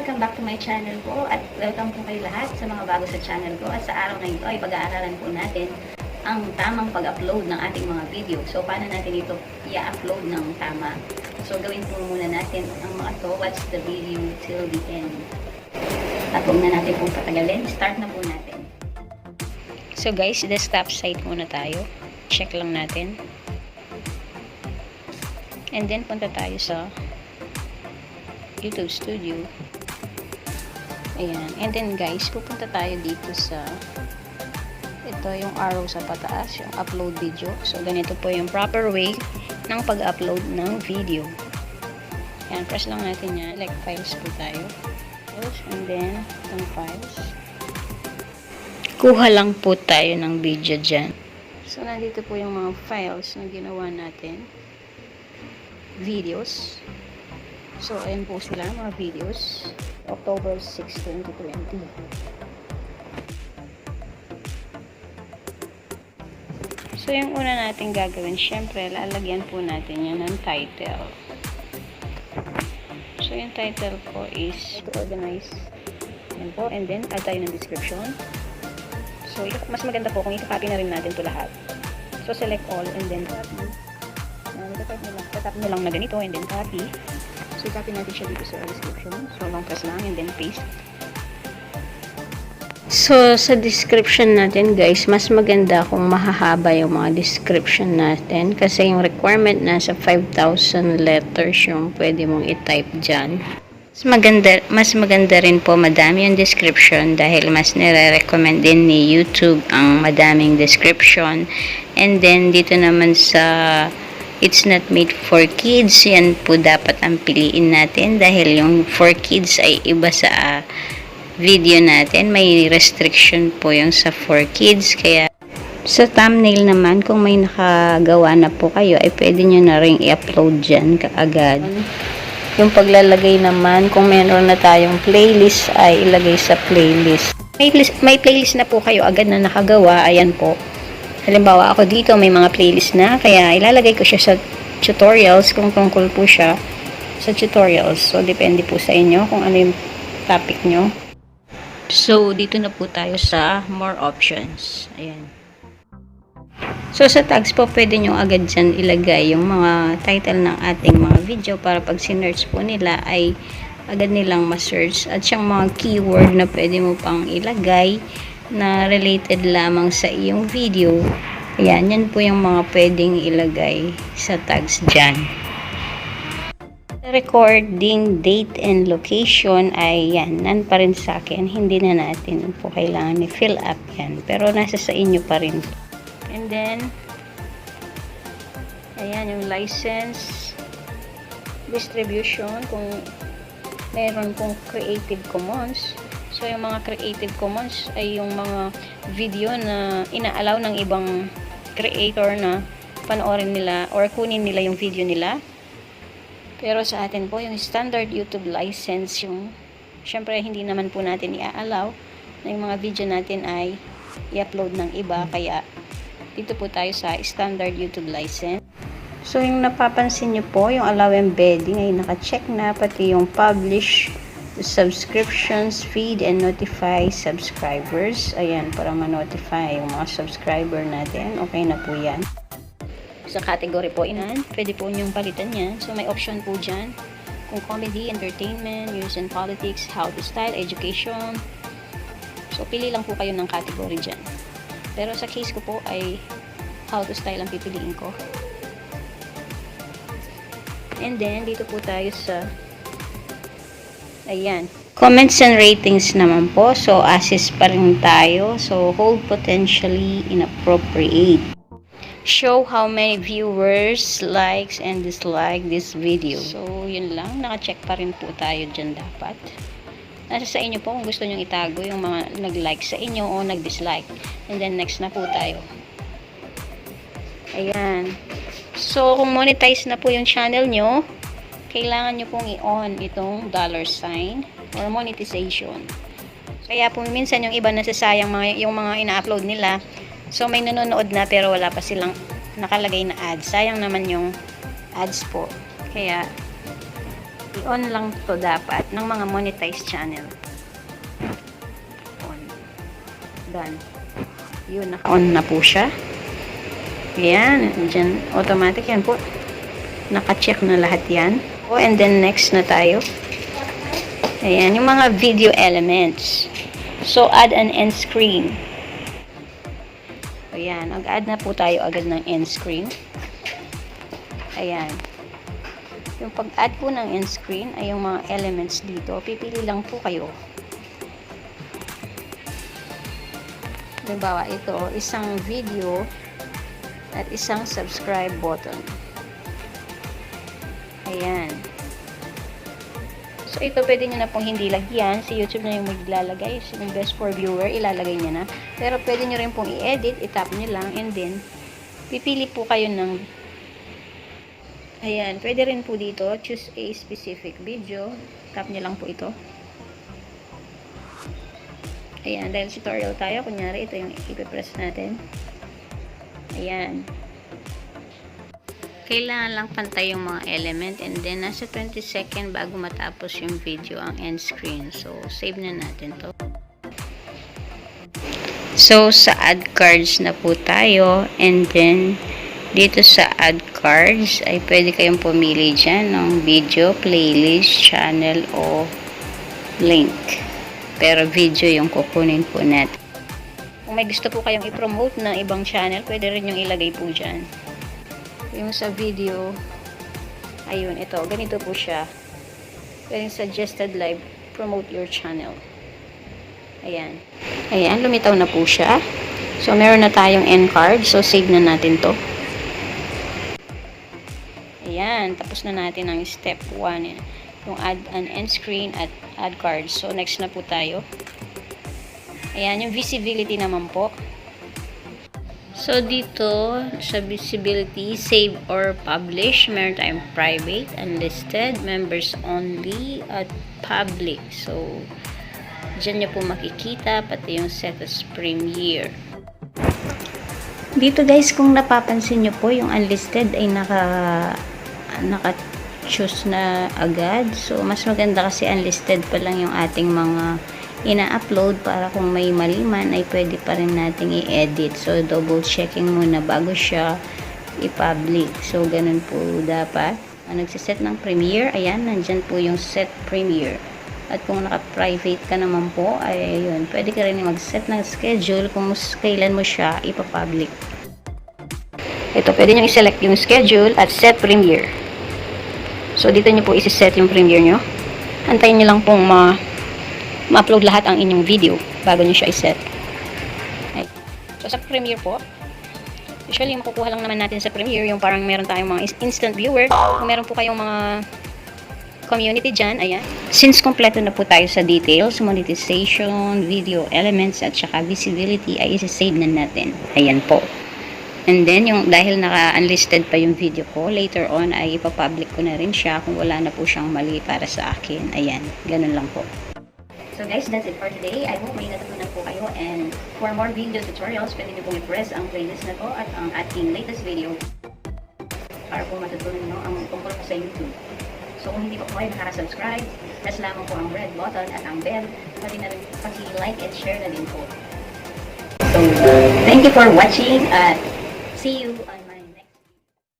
welcome back to my channel po at welcome po kayo lahat sa mga bago sa channel ko. At sa araw na ito ay pag-aaralan po natin ang tamang pag-upload ng ating mga video. So, paano natin ito i-upload ng tama? So, gawin po muna natin ang mga to. Watch the video till the end. At huwag na natin pong patagalin. Start na po natin. So guys, desktop site muna tayo. Check lang natin. And then, punta tayo sa YouTube Studio. Ayan. And then guys, pupunta tayo dito sa ito yung arrow sa pataas, yung upload video. So, ganito po yung proper way ng pag-upload ng video. Ayan. Press lang natin yan. Like files po tayo. And then, itong files. Kuha lang po tayo ng video dyan. So, nandito po yung mga files na ginawa natin. Videos. So, ayan po sila, mga videos. October 6, 2020. So, yung una natin gagawin, syempre, lalagyan po natin yan ng title. So, yung title po is to organize. Ayan po. And then, add tayo ng description. So, mas maganda po kung i-copy na rin natin ito lahat. So, select all and then copy. Tatap nyo lang na ganito and then copy. So, i-copy natin siya dito sa description. So, long press lang and then paste. So, sa description natin, guys, mas maganda kung mahahaba yung mga description natin. Kasi yung requirement nasa 5,000 letters yung pwede mong i-type dyan. Mas maganda rin po madami yung description dahil mas nire-recommend din ni YouTube ang madaming description. And then, dito naman sa it's not made for kids, yan po dapat ang piliin natin dahil yung for kids ay iba sa video natin. May restriction po yung sa for kids. Kaya sa thumbnail naman, kung may nakagawa na po kayo, ay pwede nyo na rin i-upload dyan kaagad. Yung paglalagay naman, kung meron na tayong playlist, ay ilagay sa playlist. May playlist na po kayo agad na nakagawa. Ayan po. Halimbawa, ako dito may mga playlist na, kaya ilalagay ko siya sa tutorials kung tungkol po siya sa tutorials. So, depende po sa inyo kung ano yung topic nyo. So, dito na po tayo sa more options. Ayan. So, sa tags po, pwede nyo agad dyan ilagay yung mga title ng ating mga video para pag sinearch po nila ay agad nilang ma-search. At siyang mga keyword na pwede mo pang ilagay na related lamang sa iyong video. Ayan, yan po yung mga pwedeng ilagay sa tags dyan. Recording, date, and location ay yan, nan pa rin sa akin. Hindi na natin po kailangan i-fill up yan. Pero nasa sa inyo pa rin. And then, ayan yung license, distribution, kung meron pong Creative Commons. So, yung mga Creative Commons ay yung mga video na inaalaw ng ibang creator na panoorin nila or kunin nila yung video nila. Pero sa atin po, yung standard YouTube license, yung syempre hindi naman po natin iaalaw na yung mga video natin ay i-upload ng iba. Kaya, dito po tayo sa standard YouTube license. So, yung napapansin nyo po, yung allow embedding ay naka-check na, pati yung publish subscriptions, feed, and notify subscribers. Ayan, para ma-notify yung mga subscriber natin. Okay na po yan. Sa category po, inan, pwede po nyong palitan yan. So, may option po dyan. Kung comedy, entertainment, news and politics, how to style, education. So, pili lang po kayo ng category dyan. Pero sa case ko po ay how to style ang pipiliin ko. And then, dito po tayo sa ayan. Comments and ratings naman po. So, assist pa rin tayo. So, hold potentially inappropriate. Show how many viewers, likes, and dislike this video. So, yun lang. Naka-check pa rin po tayo dyan dapat. Nasa sa inyo po kung gusto nyong itago yung mga nag-like sa inyo o nag-dislike. And then, next na po tayo. Ayan. So, kung monetize na po yung channel nyo, kailangan nyo pong i-on itong $sign or monetization. Kaya po minsan yung iba nasasayang yung mga ina-upload nila. So may nanonood na pero wala pa silang nakalagay na ads. Sayang naman yung ads po. Kaya I-on lang to dapat ng mga monetized channel. On. Done. Yun, naka-on na po siya. Ayan, dyan, automatic yan po. Naka-check na lahat yan. Oh, and then next na tayo. Ayan, yung mga video elements. So, add an end screen. Ayan, mag-add na po tayo agad ng end screen. Ayan. Yung pag-add po ng end screen ay yung mga elements dito. Pipili lang po kayo. Halimbawa, ito, isang video at isang subscribe button. Ayan. So, ito pwede nyo na pong hindi lagyan. Si YouTube na yung maglalagay. So, yung best for viewer, ilalagay nyo na. Pero pwede nyo rin pong i-edit. I-tap nyo lang. And then, pipili po kayo ng ayan. Pwede rin po dito. Choose a specific video. Tap nyo lang po ito. Ayan. Dahil tutorial tayo. Kunyari, ito yung ipipress natin. Ayan. Kailangan lang pantay yung mga element and then nasa 20 second bago matapos yung video ang end screen. So, save na natin to. So, sa add cards na po tayo and then dito sa add cards ay pwede kayong pumili dyan ng video, playlist, channel o link. Pero video yung kukunin po natin. Kung may gusto po kayong i-promote na ibang channel, pwede rin yung ilagay po dyan. Yung sa video, ayun, ito, ganito po siya. Pwedeng suggested live, promote your channel. Ayan. Ayan, lumitaw na po siya. So, meron na tayong end card. So, save na natin to. Ayan, tapos na natin ang step 1. Yung add an end screen at add card. So, next na po tayo. Ayan, yung visibility naman po. So, dito, sa visibility, save or publish, meron tayong private, unlisted, members only, at public. So, dyan nyo po makikita, pati yung set as premiere. Dito guys, kung napapansin nyo po, yung unlisted ay naka-choose na agad. So, mas maganda kasi unlisted pa lang yung ating mga ina-upload para kung may mali man ay pwede pa rin nating i-edit. So, double checking muna bago siya i-public. So, ganun po dapat. Nagsiset ng premiere, ayan, nandyan po yung set premiere. At kung naka-private ka naman po, ay ayun, pwede ka rin mag-set ng schedule kung kailan mo siya ipa-public. Ito, pwede nyo i-select yung schedule at set premiere. So, dito nyo po isi-set yung premiere nyo. Antayin nyo lang pong ma-upload lahat ang inyong video bago nyo siya i-set. So, sa Premiere po, usually makukuha lang naman natin sa Premiere yung parang meron tayong mga instant viewer. Kung meron po kayong mga community dyan, ayan. Since kompleto na po tayo sa details, monetization, video elements, at saka visibility, ay isi-save na natin. Ayan po. And then, yung dahil naka-unlisted pa yung video ko, later on ay ipapublic ko na rin siya kung wala na po siyang mali para sa akin. Ayan. Ganun lang po. So guys, that's it for today. I hope may natutunan po kayo, and for more video tutorials, pwede nyo pong i-press ang playlist na to at ang ating latest video para po matutunan nyo ang tungkol sa YouTube. So kung hindi pa po kayo nakaka-subscribe, press lamang po ang red button at ang bell, pwede na rin paki-like and share na din po. So, thank you for watching at see you on